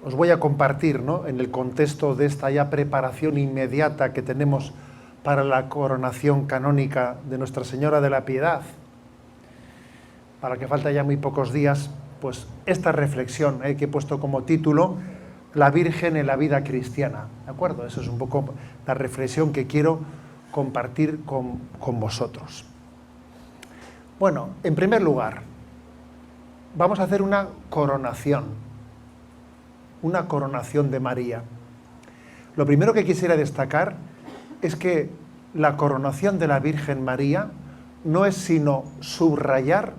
os voy a compartir, ¿no?, en el contexto de esta ya preparación inmediata que tenemos para la coronación canónica de Nuestra Señora de la Piedad, para que falta ya muy pocos días, pues esta reflexión que he puesto como título, La Virgen en la vida cristiana, ¿de acuerdo? Eso es un poco la reflexión que quiero compartir con vosotros. Bueno, en primer lugar, vamos a hacer una coronación de María. Lo primero que quisiera destacar es que la coronación de la Virgen María no es sino subrayar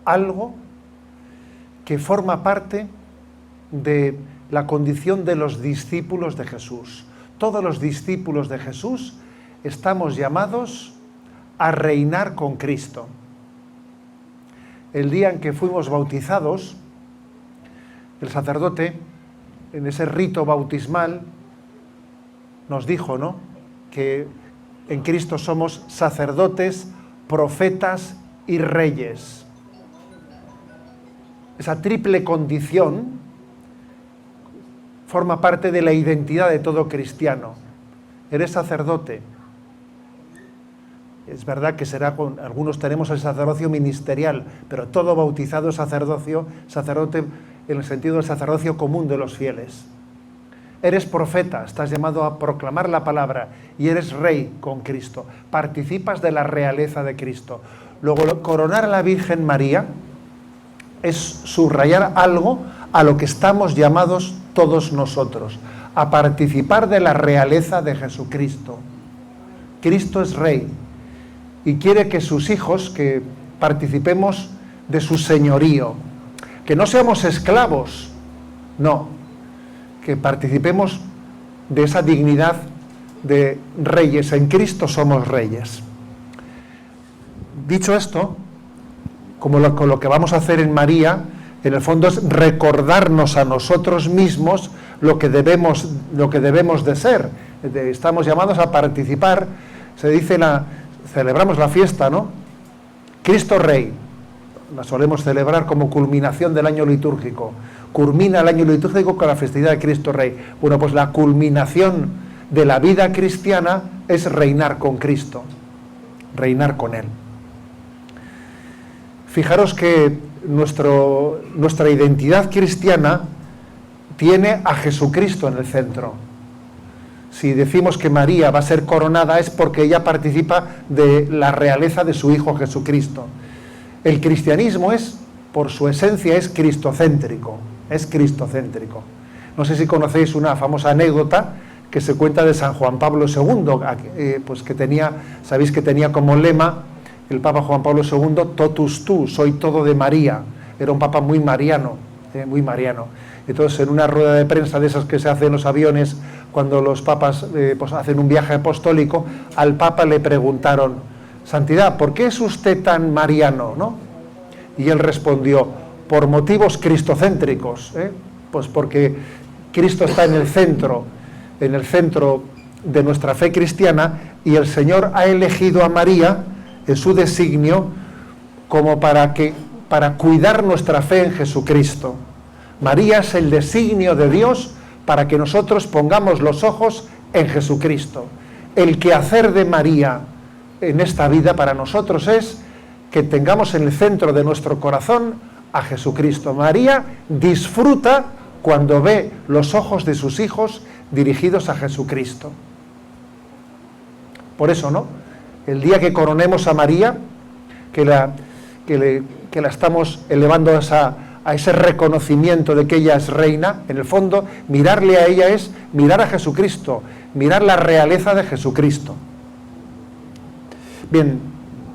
algo que forma parte de la condición de los discípulos de Jesús. Todos los discípulos de Jesús estamos llamados a reinar con Cristo. El día en que fuimos bautizados, el sacerdote, en ese rito bautismal, nos dijo, ¿no?, que en Cristo somos sacerdotes, profetas y reyes. Esa triple condición forma parte de la identidad de todo cristiano. Eres sacerdote. Es verdad que algunos tenemos el sacerdocio ministerial, pero todo bautizado es sacerdote en el sentido del sacerdocio común de los fieles. Eres profeta, estás llamado a proclamar la palabra, y eres rey con Cristo. Participas de la realeza de Cristo. Luego, coronar a la Virgen María es subrayar algo a lo que estamos llamados todos nosotros, a participar de la realeza de Jesucristo. Cristo es rey y quiere que sus hijos, que participemos de su señorío, que no seamos esclavos, no, que participemos de esa dignidad de reyes. En Cristo somos reyes. Dicho esto, con lo que vamos a hacer en María, en el fondo es recordarnos a nosotros mismos lo que debemos de ser. Estamos llamados a participar. Se dice, celebramos la fiesta, ¿no? Cristo Rey. La solemos celebrar como culminación del año litúrgico. Culmina el año litúrgico con la festividad de Cristo Rey. Bueno, pues la culminación de la vida cristiana es reinar con Cristo, reinar con Él. Fijaros que nuestra identidad cristiana tiene a Jesucristo en el centro. Si decimos que María va a ser coronada es porque ella participa de la realeza de su Hijo Jesucristo. El cristianismo por su esencia, es cristocéntrico. Es cristocéntrico. No sé si conocéis una famosa anécdota que se cuenta de San Juan Pablo II, pues sabéis que tenía como lema el Papa Juan Pablo II, totus tu, soy todo de María. Era un papa muy mariano, muy mariano. Entonces, en una rueda de prensa de esas que se hacen en los aviones, cuando los papas pues hacen un viaje apostólico, al papa le preguntaron: Santidad, ¿por qué es usted tan mariano, no? Y él respondió: por motivos cristocéntricos, pues porque Cristo está en el centro de nuestra fe cristiana, y el Señor ha elegido a María en su designio como para cuidar nuestra fe en Jesucristo. María es el designio de Dios para que nosotros pongamos los ojos en Jesucristo. El quehacer de María en esta vida para nosotros es que tengamos en el centro de nuestro corazón a Jesucristo. María disfruta cuando ve los ojos de sus hijos dirigidos a Jesucristo. Por eso, ¿no?, el día que coronemos a María, que la estamos elevando a ese reconocimiento de que ella es reina, en el fondo, mirarle a ella es mirar a Jesucristo, mirar la realeza de Jesucristo. Bien,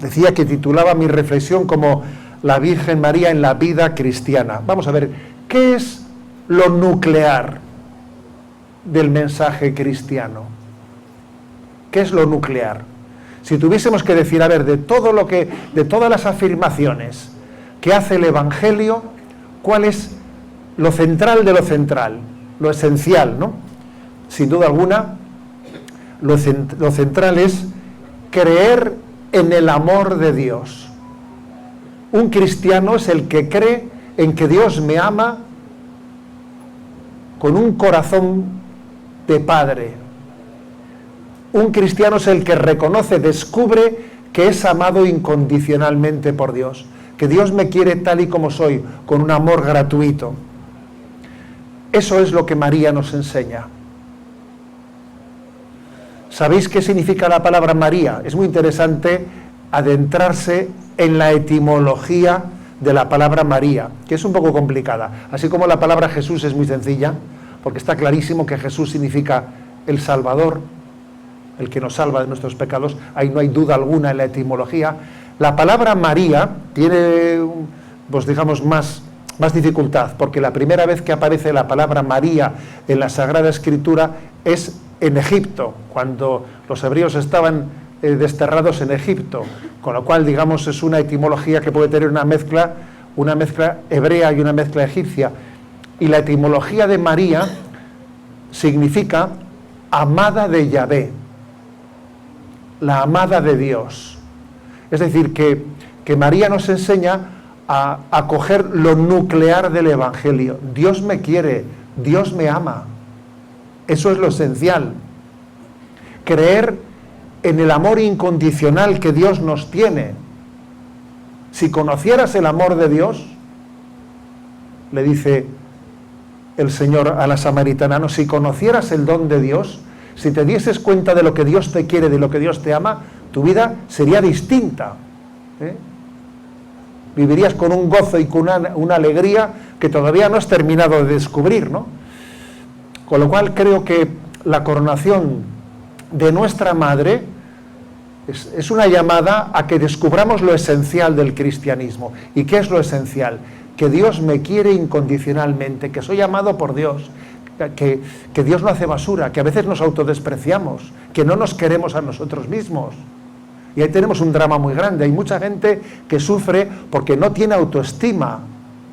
decía que titulaba mi reflexión como La Virgen María en la vida cristiana. Vamos a ver, ¿qué es lo nuclear del mensaje cristiano? ¿Qué es lo nuclear? Si tuviésemos que decir, a ver, de todas las afirmaciones que hace el Evangelio, ¿cuál es lo central de lo central? Lo esencial, ¿no? Sin duda alguna, lo central es creer en el amor de Dios. Un cristiano es el que cree en que Dios me ama con un corazón de padre. Un cristiano es el que reconoce, descubre que es amado incondicionalmente por Dios, que Dios me quiere tal y como soy, con un amor gratuito. Eso es lo que María nos enseña. ¿Sabéis qué significa la palabra María? Es muy interesante adentrarse en la etimología de la palabra María, que es un poco complicada. Así como la palabra Jesús es muy sencilla, porque está clarísimo que Jesús significa el Salvador, el que nos salva de nuestros pecados, ahí no hay duda alguna en la etimología. La palabra María tiene, pues digamos, más dificultad, porque la primera vez que aparece la palabra María en la Sagrada Escritura es en Egipto, cuando los hebreos estaban desterrados en Egipto, con lo cual, digamos, es una etimología que puede tener una mezcla hebrea y una mezcla egipcia. Y la etimología de María significa amada de Yahvé, la amada de Dios. Es decir, que María nos enseña a coger lo nuclear del Evangelio. Dios me quiere, Dios me ama. Eso es lo esencial. Creer en el amor incondicional que Dios nos tiene. Si conocieras el amor de Dios, le dice el Señor a la samaritana, no, si conocieras el don de Dios, si te dieses cuenta de lo que Dios te quiere, de lo que Dios te ama, tu vida sería distinta. Vivirías con un gozo y con una alegría que todavía no has terminado de descubrir, ¿no? Con lo cual creo que la coronación de nuestra Madre es una llamada a que descubramos lo esencial del cristianismo. ¿Y qué es lo esencial? Que Dios me quiere incondicionalmente, que soy amado por Dios, que Dios no hace basura, que a veces nos autodespreciamos, que no nos queremos a nosotros mismos. Y ahí tenemos un drama muy grande. Hay mucha gente que sufre porque no tiene autoestima,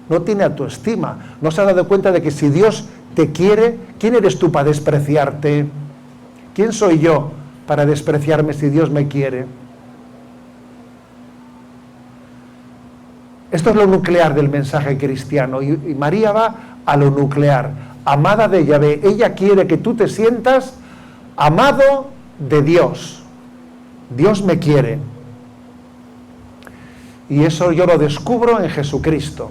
no se ha dado cuenta de que si Dios te quiere, ¿quién eres tú para despreciarte? ¿Quién soy yo para despreciarme si Dios me quiere? Esto es lo nuclear del mensaje cristiano, y María va a lo nuclear. Amada de Yahvé, ella quiere que tú te sientas amado de Dios. Dios me quiere. Y eso yo lo descubro en Jesucristo.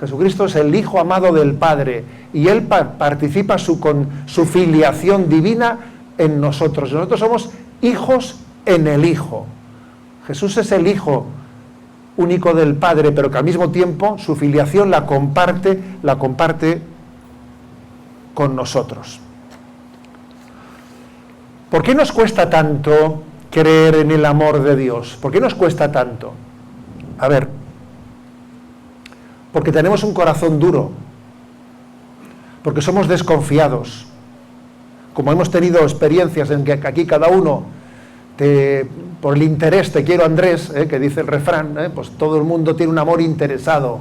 Jesucristo es el Hijo amado del Padre, y Él participa con su filiación divina en nosotros. Nosotros somos hijos en el Hijo. Jesús es el Hijo único del Padre, pero que al mismo tiempo su filiación la comparte con nosotros. ¿Por qué nos cuesta tanto creer en el amor de Dios? ¿Por qué nos cuesta tanto? A ver, porque tenemos un corazón duro, porque somos desconfiados. Como hemos tenido experiencias en que aquí cada uno, por el interés, te quiero Andrés, que dice el refrán, pues todo el mundo tiene un amor interesado.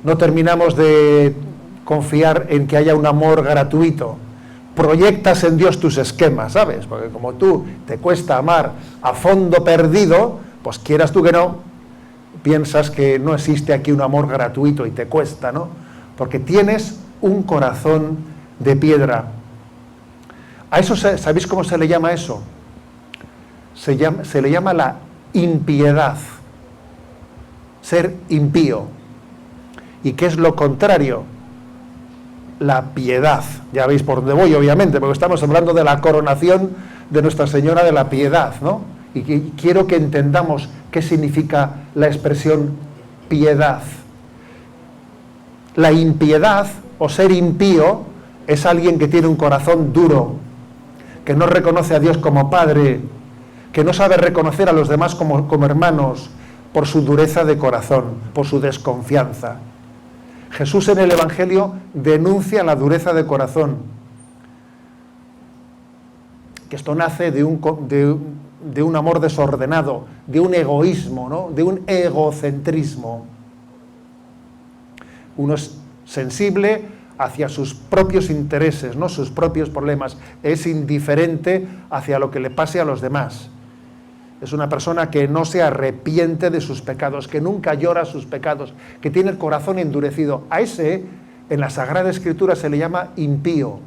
No terminamos de confiar en que haya un amor gratuito. Proyectas en Dios tus esquemas, ¿sabes? Porque como tú te cuesta amar a fondo perdido, pues quieras tú que no, piensas que no existe aquí un amor gratuito y te cuesta, ¿no? Porque tienes un corazón de piedra. A eso, ¿sabéis cómo se le llama eso? Se le llama la impiedad. Ser impío. ¿Y qué es lo contrario? La piedad. Ya veis por dónde voy, obviamente, porque estamos hablando de la coronación de Nuestra Señora de la Piedad, ¿no? Y quiero que entendamos qué significa la expresión piedad. La impiedad, o ser impío, es alguien que tiene un corazón duro, que no reconoce a Dios como Padre, que no sabe reconocer a los demás como hermanos, por su dureza de corazón, por su desconfianza. Jesús en el Evangelio denuncia la dureza de corazón, que esto nace de un amor desordenado, de un egoísmo, ¿no? De un egocentrismo. Uno es sensible hacia sus propios intereses, ¿no? Sus propios problemas. Es indiferente hacia lo que le pase a los demás. Es una persona que no se arrepiente de sus pecados, que nunca llora sus pecados, que tiene el corazón endurecido. A ese en la Sagrada Escritura se le llama impío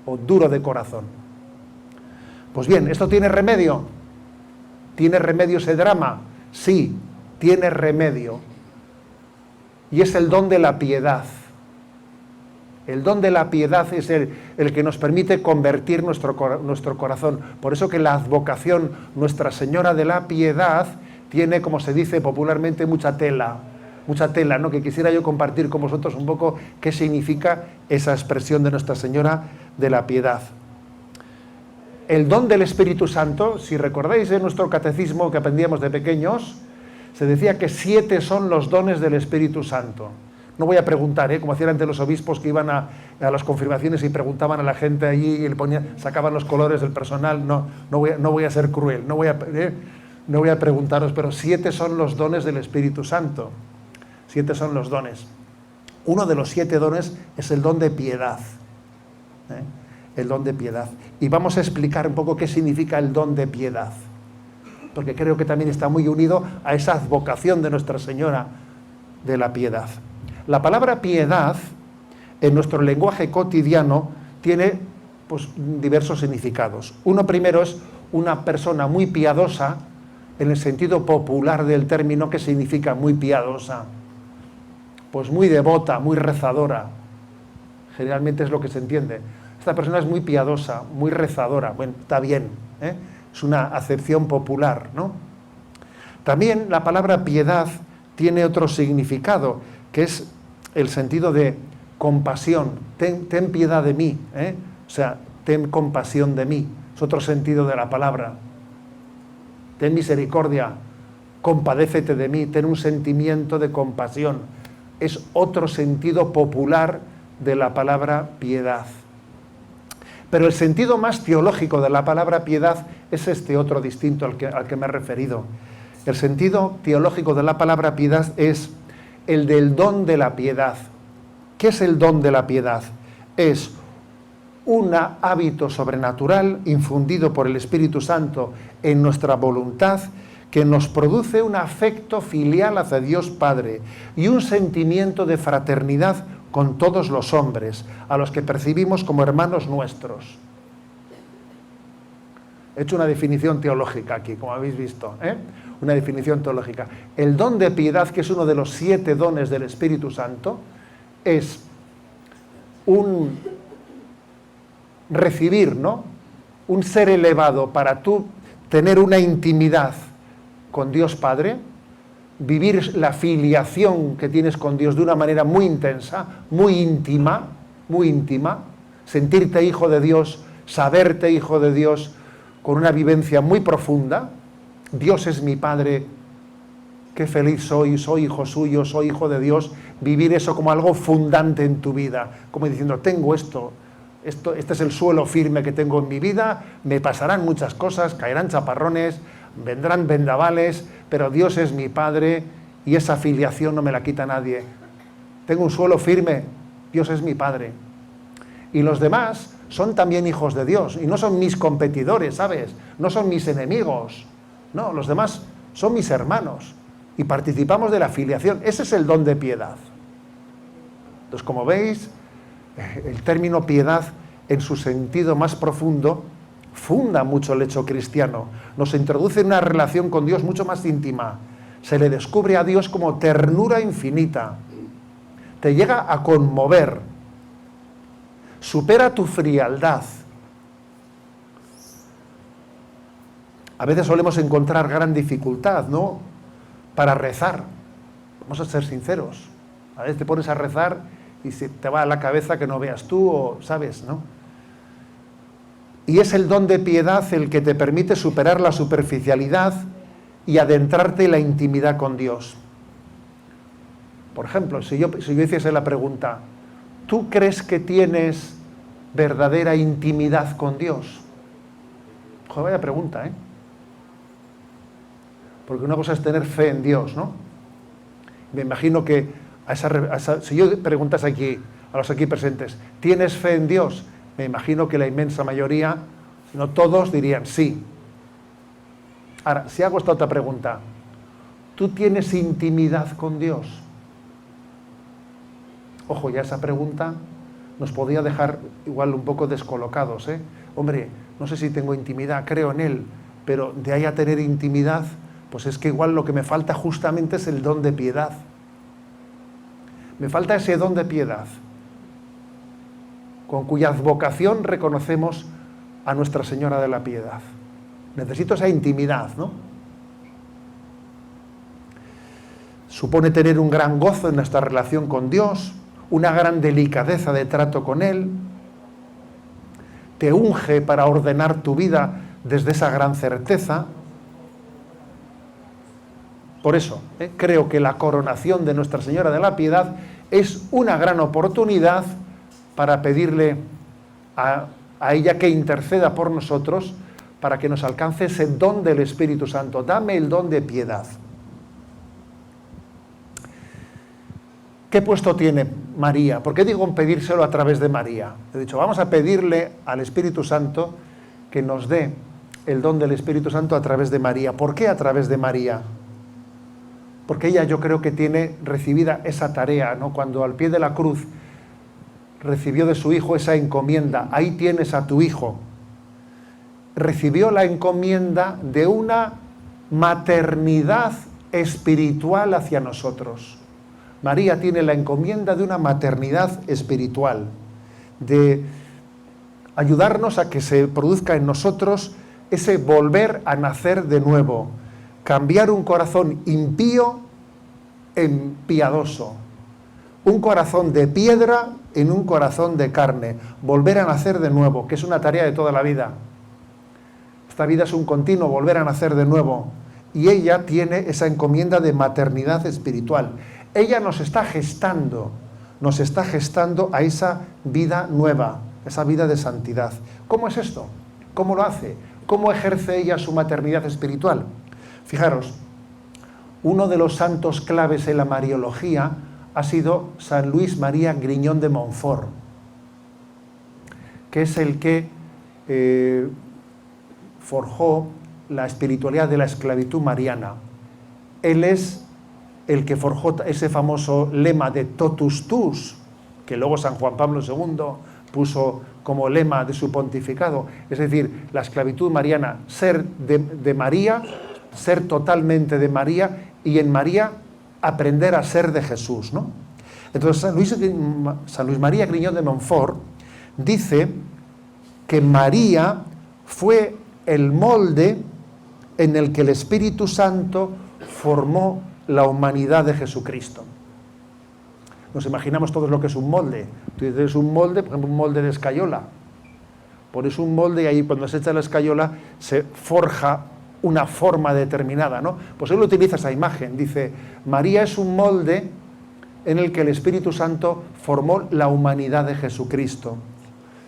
o duro de corazón. Pues bien, ¿esto tiene remedio? ¿Tiene remedio ese drama? Sí, tiene remedio. Y es el don de la piedad. El don de la piedad es el que nos permite convertir nuestro corazón. Por eso que la advocación Nuestra Señora de la Piedad tiene, como se dice popularmente, mucha tela, ¿no? Que quisiera yo compartir con vosotros un poco qué significa esa expresión de Nuestra Señora de la Piedad. El don del Espíritu Santo, si recordáis en nuestro catecismo que aprendíamos de pequeños, se decía que 7 son los dones del Espíritu Santo. No voy a preguntar, como hacían antes los obispos que iban a las confirmaciones y preguntaban a la gente allí y sacaban los colores del personal. No voy a ser cruel, no voy a preguntaros, pero 7 son los dones del Espíritu Santo. 7 son los dones. Uno de los 7 dones es el don de piedad. El don de piedad. Y vamos a explicar un poco qué significa el don de piedad, porque creo que también está muy unido a esa advocación de Nuestra Señora de la Piedad. La palabra piedad, en nuestro lenguaje cotidiano, tiene pues, diversos significados. Uno primero es una persona muy piadosa, en el sentido popular del término, que significa muy piadosa. Pues muy devota, muy rezadora. Generalmente es lo que se entiende. Esta persona es muy piadosa, muy rezadora. Bueno, está bien, es una acepción popular, ¿no? También la palabra piedad tiene otro significado, que es el sentido de compasión. Ten piedad de mí, o sea, ten compasión de mí. Es otro sentido de la palabra. Ten misericordia, compadécete de mí, ten un sentimiento de compasión. Es otro sentido popular de la palabra piedad. Pero el sentido más teológico de la palabra piedad es este otro distinto al que me he referido. El sentido teológico de la palabra piedad es el del don de la piedad. ¿Qué es el don de la piedad? Es un hábito sobrenatural infundido por el Espíritu Santo en nuestra voluntad, que nos produce un afecto filial hacia Dios Padre y un sentimiento de fraternidad con todos los hombres, a los que percibimos como hermanos nuestros. He hecho una definición teológica aquí, como habéis visto, una definición teológica. El don de piedad, que es uno de los 7 dones del Espíritu Santo, es un recibir, ¿no? Un ser elevado para tú tener una intimidad con Dios Padre, vivir la filiación que tienes con Dios de una manera muy intensa, muy íntima, sentirte hijo de Dios, saberte hijo de Dios, con una vivencia muy profunda. Dios es mi Padre, qué feliz soy hijo suyo, soy hijo de Dios. Vivir eso como algo fundante en tu vida, como diciendo, tengo esto, este es el suelo firme que tengo en mi vida, me pasarán muchas cosas, caerán chaparrones, vendrán vendavales, pero Dios es mi Padre y esa filiación no me la quita nadie. Tengo un suelo firme, Dios es mi Padre. Y los demás son también hijos de Dios y no son mis competidores, ¿sabes? No son mis enemigos. No, los demás son mis hermanos y participamos de la filiación. Ese es el don de piedad. Entonces, como veis, el término piedad en su sentido más profundo funda mucho el hecho cristiano, nos introduce en una relación con Dios mucho más íntima, se le descubre a Dios como ternura infinita, te llega a conmover, supera tu frialdad. A veces solemos encontrar gran dificultad, ¿no?, para rezar. Vamos a ser sinceros, a veces te pones a rezar y se te va a la cabeza que no veas tú, o sabes, ¿no? Y es el don de piedad el que te permite superar la superficialidad y adentrarte en la intimidad con Dios. Por ejemplo, si yo hiciese la pregunta, ¿tú crees que tienes verdadera intimidad con Dios? Joder, vaya pregunta, Porque una cosa es tener fe en Dios, ¿no? Me imagino que si yo preguntas aquí, a los aquí presentes, ¿tienes fe en Dios? Me imagino que la inmensa mayoría, si no todos, dirían sí. Ahora, si hago esta otra pregunta, ¿tú tienes intimidad con Dios? Ojo, ya esa pregunta nos podía dejar igual un poco descolocados, ¿eh? Hombre, no sé si tengo intimidad, creo en Él, pero de ahí a tener intimidad, pues es que igual lo que me falta justamente es el don de piedad. Me falta ese don de piedad, con cuya advocación reconocemos a Nuestra Señora de la Piedad. Necesito esa intimidad, ¿no? Supone tener un gran gozo en nuestra relación con Dios, una gran delicadeza de trato con Él. Te unge para ordenar tu vida desde esa gran certeza. Por eso, creo que la coronación de Nuestra Señora de la Piedad es una gran oportunidad para pedirle a ella que interceda por nosotros para que nos alcance ese don del Espíritu Santo. Dame el don de piedad. ¿Qué puesto tiene María? ¿Por qué digo pedírselo a través de María? He dicho, vamos a pedirle al Espíritu Santo que nos dé el don del Espíritu Santo a través de María. ¿Por qué a través de María? Porque ella yo creo que tiene recibida esa tarea, ¿no? Cuando al pie de la cruz recibió de su hijo esa encomienda, ahí tienes a tu hijo. Recibió la encomienda de una maternidad espiritual hacia nosotros. María tiene la encomienda de una maternidad espiritual, de ayudarnos a que se produzca en nosotros ese volver a nacer de nuevo, cambiar un corazón impío en piadoso, un corazón de piedra en un corazón de carne, volver a nacer de nuevo, que es una tarea de toda la vida. Esta vida es un continuo volver a nacer de nuevo, y ella tiene esa encomienda de maternidad espiritual. Ella nos está gestando a esa vida nueva, esa vida de santidad. ¿Cómo es esto? ¿Cómo lo hace? ¿Cómo ejerce ella su maternidad espiritual? Fijaros, uno de los santos claves en la Mariología ha sido San Luis María Griñón de Montfort, que es el que forjó la espiritualidad de la esclavitud mariana. Él es el que forjó ese famoso lema de totus tuus, que luego San Juan Pablo II puso como lema de su pontificado, es decir, la esclavitud mariana, ser de María, ser totalmente de María, y en María aprender a ser de Jesús, ¿no? Entonces San Luis María Griñón de Montfort dice que María fue el molde en el que el Espíritu Santo formó la humanidad de Jesucristo. Nos imaginamos todos lo que es un molde. Tú dices un molde, por ejemplo, un molde de escayola. Pones un molde y ahí cuando se echa la escayola se forja una forma determinada, ¿no? Pues él utiliza esa imagen. Dice, María es un molde en el que el Espíritu Santo formó la humanidad de Jesucristo.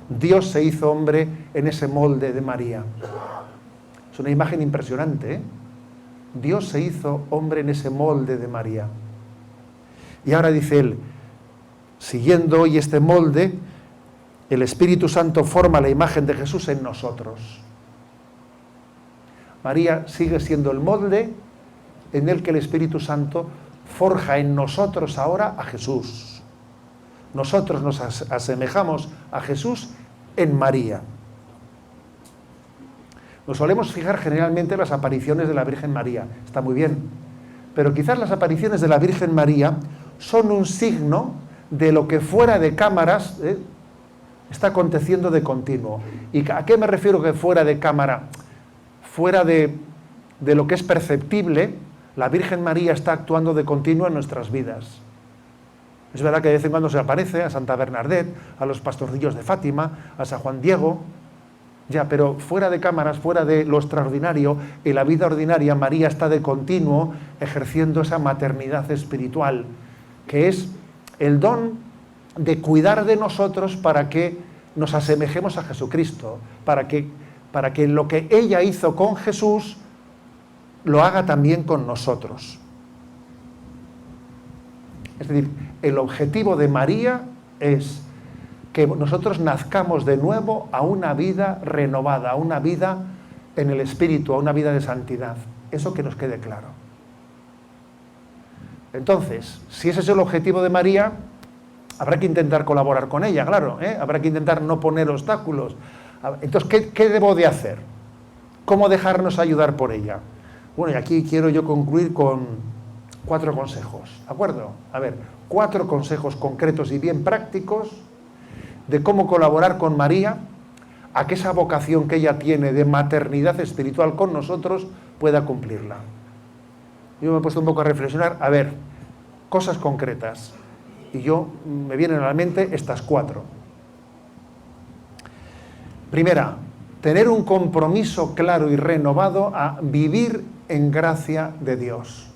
Dios se hizo hombre en ese molde de María. Es una imagen impresionante, ¿eh? Dios se hizo hombre en ese molde de María. Y ahora dice él, siguiendo hoy este molde, el Espíritu Santo forma la imagen de Jesús en nosotros. María sigue siendo el molde en el que el Espíritu Santo forja en nosotros ahora a Jesús. Nosotros nos asemejamos a Jesús en María. Nos solemos fijar generalmente en las apariciones de la Virgen María. Está muy bien. Pero quizás las apariciones de la Virgen María son un signo de lo que fuera de cámaras está aconteciendo de continuo. ¿Y a qué me refiero que fuera de cámara? Fuera de lo que es perceptible, la Virgen María está actuando de continuo en nuestras vidas. Es verdad que de vez en cuando se aparece a Santa Bernadette, a los pastorcillos de Fátima, a San Juan Diego, ya, pero fuera de cámaras, fuera de lo extraordinario, en la vida ordinaria María está de continuo ejerciendo esa maternidad espiritual, que es el don de cuidar de nosotros para que nos asemejemos a Jesucristo, para que lo que ella hizo con Jesús lo haga también con nosotros. Es decir, el objetivo de María es que nosotros nazcamos de nuevo a una vida renovada, a una vida en el Espíritu, a una vida de santidad. Eso que nos quede claro. Entonces, si ese es el objetivo de María, Habrá que intentar colaborar con ella, claro, ¿eh? Habrá que intentar no poner obstáculos. Entonces, ¿qué debo de hacer? ¿Cómo dejarnos ayudar por ella? Bueno, y aquí quiero yo concluir con 4 consejos, ¿de acuerdo? A ver, 4 consejos concretos y bien prácticos de cómo colaborar con María a que esa vocación que ella tiene de maternidad espiritual con nosotros pueda cumplirla. Yo me he puesto un poco a reflexionar, a ver, cosas concretas. Y me vienen a la mente estas 4. Primera, tener un compromiso claro y renovado a vivir en gracia de Dios.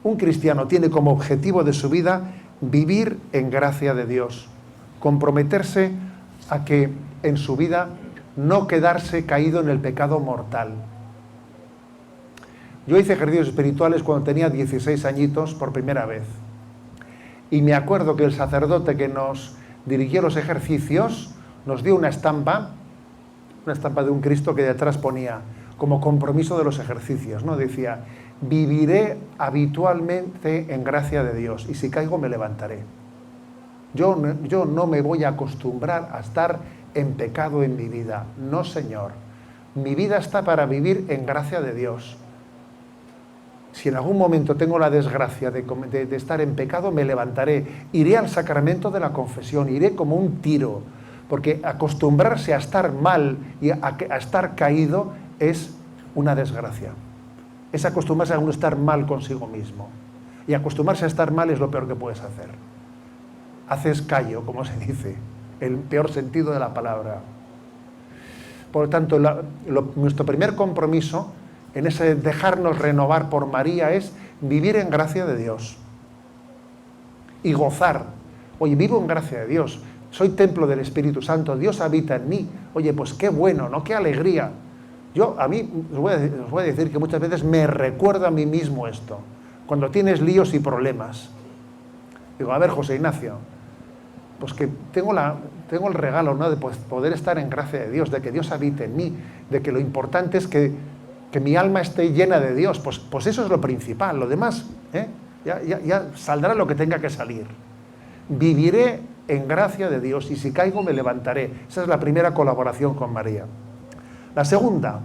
Un cristiano tiene como objetivo de su vida vivir en gracia de Dios, comprometerse a que en su vida no quedarse caído en el pecado mortal. Yo hice ejercicios espirituales cuando tenía 16 añitos por primera vez. Y me acuerdo que el sacerdote que nos dirigió los ejercicios nos dio una estampa de un Cristo que detrás ponía como compromiso de los ejercicios, ¿no? Decía, viviré habitualmente en gracia de Dios y si caigo me levantaré. Yo no me voy a acostumbrar a estar en pecado en mi vida. No, Señor. Mi vida está para vivir en gracia de Dios. Si en algún momento tengo la desgracia de estar en pecado, me levantaré. Iré al sacramento de la confesión, iré como un tiro. Porque acostumbrarse a estar mal y a estar caído es una desgracia. Es acostumbrarse a uno estar mal consigo mismo. Y acostumbrarse a estar mal es lo peor que puedes hacer. Haces callo, como se dice, el peor sentido de la palabra. Por lo tanto, nuestro primer compromiso en ese dejarnos renovar por María es vivir en gracia de Dios y gozar. Oye, vivo en gracia de Dios, soy templo del Espíritu Santo, Dios habita en mí. Oye, pues qué bueno, ¿no? Qué alegría. A mí os voy a decir que muchas veces me recuerdo a mí mismo esto, cuando tienes líos y problemas. Digo, a ver, José Ignacio, pues que tengo el regalo, ¿no?, de poder estar en gracia de Dios, de que Dios habite en mí, de que lo importante es que mi alma esté llena de Dios. Pues eso es lo principal, lo demás, ya saldrá lo que tenga que salir. Viviré en gracia de Dios y si caigo me levantaré. Esa es la primera colaboración con María. La segunda,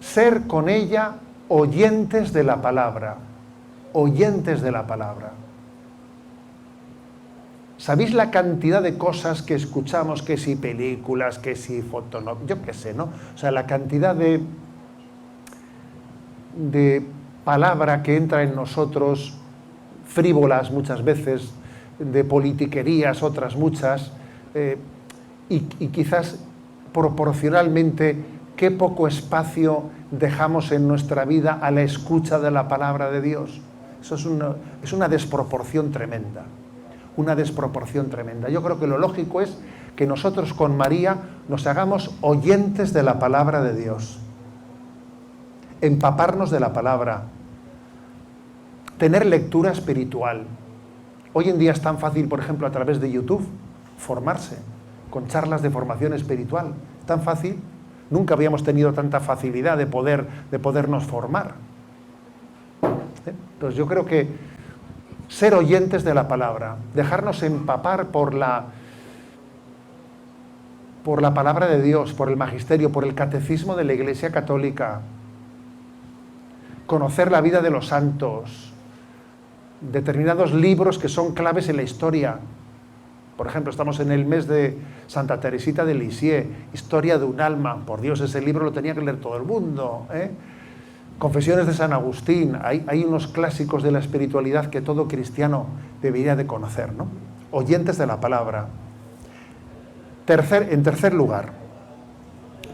ser con ella oyentes de la palabra. Oyentes de la palabra. ¿Sabéis la cantidad de cosas que escuchamos, que si películas, que si fotos, yo qué sé, ¿no? O sea, la cantidad de palabra que entra en nosotros, frívolas muchas veces, de politiquerías, otras muchas, y quizás proporcionalmente qué poco espacio dejamos en nuestra vida a la escucha de la palabra de Dios. Eso es una desproporción tremenda. Una desproporción tremenda. Yo creo que lo lógico es que nosotros con María nos hagamos oyentes de la palabra de Dios. Empaparnos de la palabra. Tener lectura espiritual. Hoy en día es tan fácil, por ejemplo, a través de YouTube, formarse, con charlas de formación espiritual. Tan fácil. Nunca habíamos tenido tanta facilidad de podernos formar. Entonces yo creo que ser oyentes de la palabra, dejarnos empapar por la palabra de Dios, por el magisterio, por el catecismo de la Iglesia Católica, conocer la vida de los santos, determinados libros que son claves en la historia. Por ejemplo, estamos en el mes de Santa Teresita de Lisieux, Historia de un alma. Por Dios, ese libro lo tenía que leer todo el mundo, ¿eh? Confesiones de San Agustín. Hay unos clásicos de la espiritualidad que todo cristiano debería de conocer, ¿no? Oyentes de la palabra. En tercer lugar,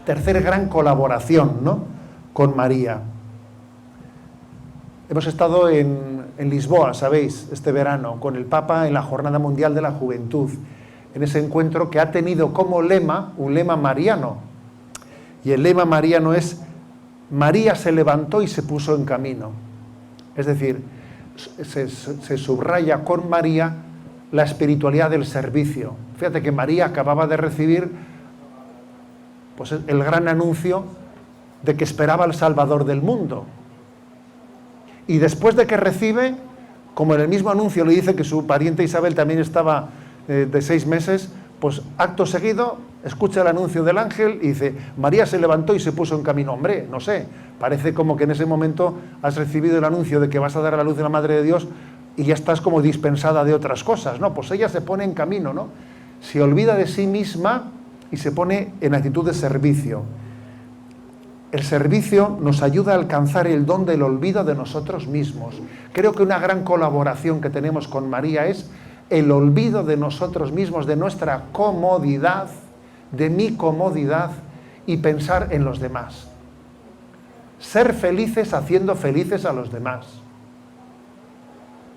tercer gran colaboración, ¿no?, con María. Hemos estado en Lisboa, sabéis, este verano, con el Papa en la Jornada Mundial de la Juventud, en ese encuentro que ha tenido como lema, un lema mariano. Y el lema mariano es: María se levantó y se puso en camino. Es decir, se subraya con María la espiritualidad del servicio. Fíjate que María acababa de recibir pues, el gran anuncio de que esperaba al Salvador del mundo. Y después de que recibe, como en el mismo anuncio le dice que su pariente Isabel también estaba de 6 meses, pues acto seguido escucha el anuncio del ángel y dice, María se levantó y se puso en camino. Hombre, no sé, parece como que en ese momento has recibido el anuncio de que vas a dar a la luz de la Madre de Dios y ya estás como dispensada de otras cosas, ¿no? Pues ella se pone en camino, ¿no? Se olvida de sí misma y se pone en actitud de servicio. El servicio nos ayuda a alcanzar el don del olvido de nosotros mismos. Creo que una gran colaboración que tenemos con María es el olvido de nosotros mismos, de nuestra comodidad, de mi comodidad, y pensar en los demás. Ser felices haciendo felices a los demás.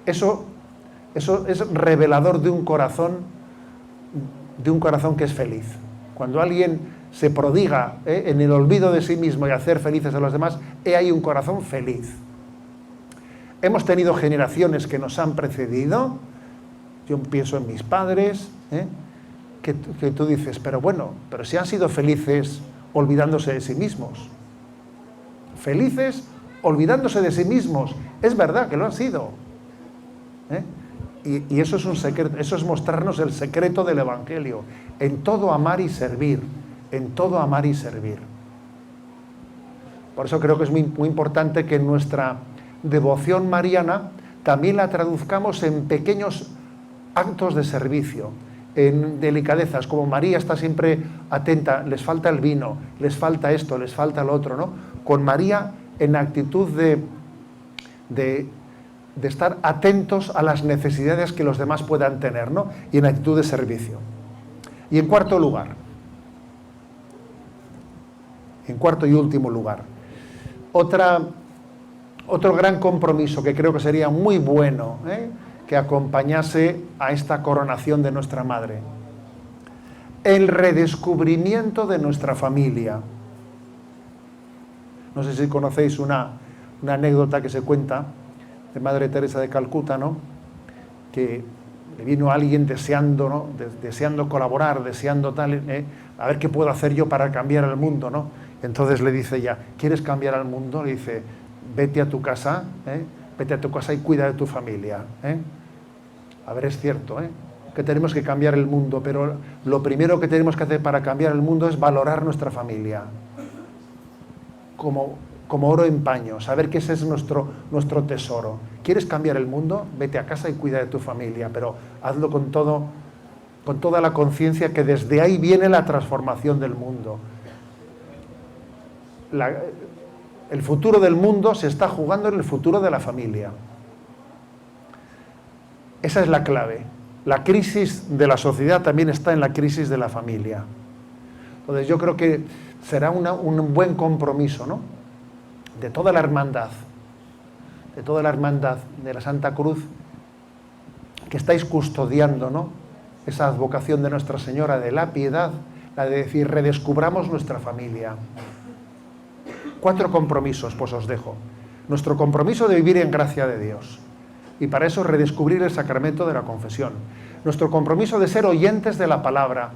Eso es revelador de un corazón que es feliz. Cuando alguien se prodiga en el olvido de sí mismo y hacer felices a los demás, he ahí un corazón feliz. Hemos tenido generaciones que nos han precedido. Yo pienso en mis padres, que tú dices, pero si han sido felices olvidándose de sí mismos. Felices olvidándose de sí mismos. Es verdad que lo han sido. Y eso es un secreto, eso es mostrarnos el secreto del Evangelio. En todo amar y servir. En todo amar y servir. Por eso creo que es muy, muy importante que nuestra devoción mariana también la traduzcamos en pequeños actos de servicio, en delicadezas, como María está siempre atenta, les falta el vino, les falta esto, les falta lo otro, ¿no? Con María en actitud de estar atentos a las necesidades que los demás puedan tener, ¿no? Y en actitud de servicio. Y en cuarto y último lugar, otro gran compromiso que creo que sería muy bueno, que acompañase a esta coronación de nuestra Madre. El redescubrimiento de nuestra familia. No sé si conocéis una anécdota que se cuenta de Madre Teresa de Calcuta, ¿no? Que le vino alguien deseando, ¿no? Deseando colaborar, deseando tal, a ver qué puedo hacer yo para cambiar el mundo, ¿no? Entonces le dice ella, ¿quieres cambiar al mundo? Le dice, vete a tu casa, y cuida de tu familia. A ver, es cierto, que tenemos que cambiar el mundo, pero lo primero que tenemos que hacer para cambiar el mundo es valorar nuestra familia como oro en paño, saber que ese es nuestro tesoro. ¿Quieres cambiar el mundo? Vete a casa y cuida de tu familia, pero hazlo con toda la conciencia que desde ahí viene la transformación del mundo. El futuro del mundo se está jugando en el futuro de la familia. Esa es la clave. La crisis de la sociedad también está en la crisis de la familia. Entonces yo creo que será un buen compromiso, ¿no? De toda la hermandad de la Santa Cruz, que estáis custodiando, ¿no? Esa advocación de Nuestra Señora de la Piedad, la de decir, redescubramos nuestra familia. 4 compromisos, pues os dejo. Nuestro compromiso de vivir en gracia de Dios. Y para eso redescubrir el sacramento de la confesión. Nuestro compromiso de ser oyentes de la palabra,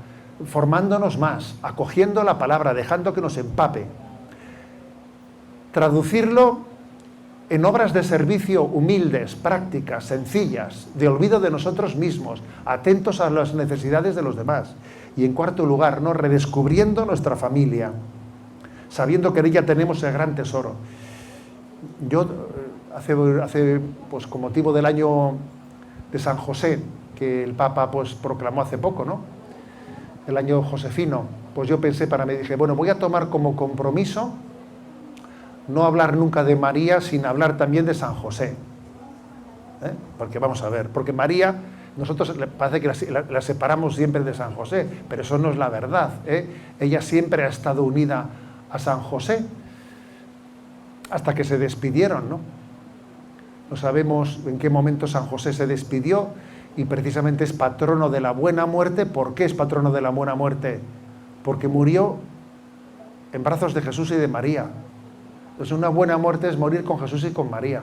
formándonos más, acogiendo la palabra, dejando que nos empape. Traducirlo en obras de servicio humildes, prácticas, sencillas, de olvido de nosotros mismos, atentos a las necesidades de los demás. Y en cuarto lugar, ¿no? Redescubriendo nuestra familia, sabiendo que en ella tenemos el gran tesoro. Yo, hace pues, con motivo del año de San José, que el Papa pues, proclamó hace poco, ¿no? El año josefino, pues yo pensé dije, bueno, voy a tomar como compromiso no hablar nunca de María sin hablar también de San José. Porque vamos a ver, porque María, nosotros parece que la separamos siempre de San José, pero eso no es la verdad. Ella siempre ha estado unida a San José hasta que se despidieron, ¿no? No sabemos en qué momento San José se despidió y precisamente es patrono de la buena muerte. ¿Por qué es patrono de la buena muerte? Porque murió en brazos de Jesús y de María. Entonces una buena muerte es morir con Jesús y con María.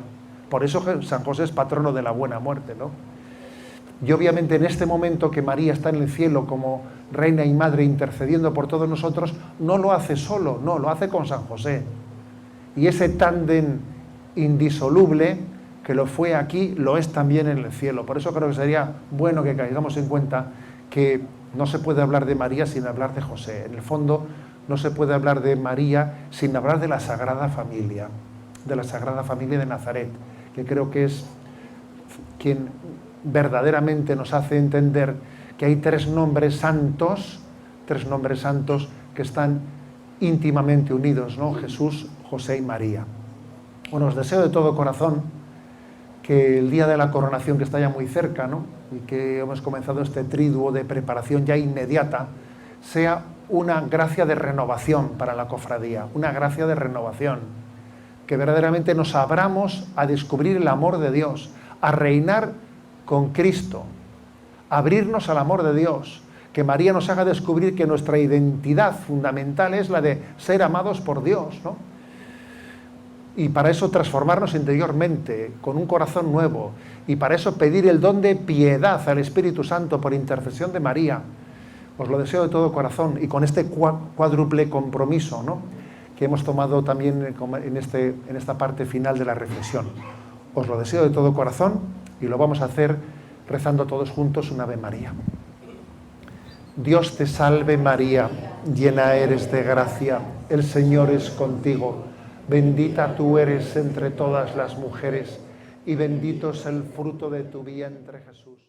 Por eso San José es patrono de la buena muerte, ¿no? Y obviamente en este momento que María está en el cielo como reina y madre intercediendo por todos nosotros, no lo hace solo, no, lo hace con San José. Y ese tándem indisoluble que lo fue aquí, lo es también en el cielo. Por eso creo que sería bueno que caigamos en cuenta que no se puede hablar de María sin hablar de José. En el fondo, no se puede hablar de María sin hablar de la Sagrada Familia de Nazaret, que creo que es quien verdaderamente nos hace entender que hay tres nombres santos que están íntimamente unidos, ¿no? Jesús, José y María. Bueno, os deseo de todo corazón que el día de la coronación, que está ya muy cerca, ¿no?, y que hemos comenzado este triduo de preparación ya inmediata, sea una gracia de renovación para la cofradía, una gracia de renovación, que verdaderamente nos abramos a descubrir el amor de Dios, a reinar con Cristo, a abrirnos al amor de Dios, que María nos haga descubrir que nuestra identidad fundamental es la de ser amados por Dios, ¿no? Y para eso transformarnos interiormente, con un corazón nuevo, y para eso pedir el don de piedad al Espíritu Santo por intercesión de María. Os lo deseo de todo corazón, y con este cuádruple compromiso, ¿no?, que hemos tomado también en esta parte final de la reflexión. Os lo deseo de todo corazón, y lo vamos a hacer rezando todos juntos un Ave María. Dios te salve María, llena eres de gracia, el Señor es contigo. Bendita tú eres entre todas las mujeres, y bendito es el fruto de tu vientre, Jesús.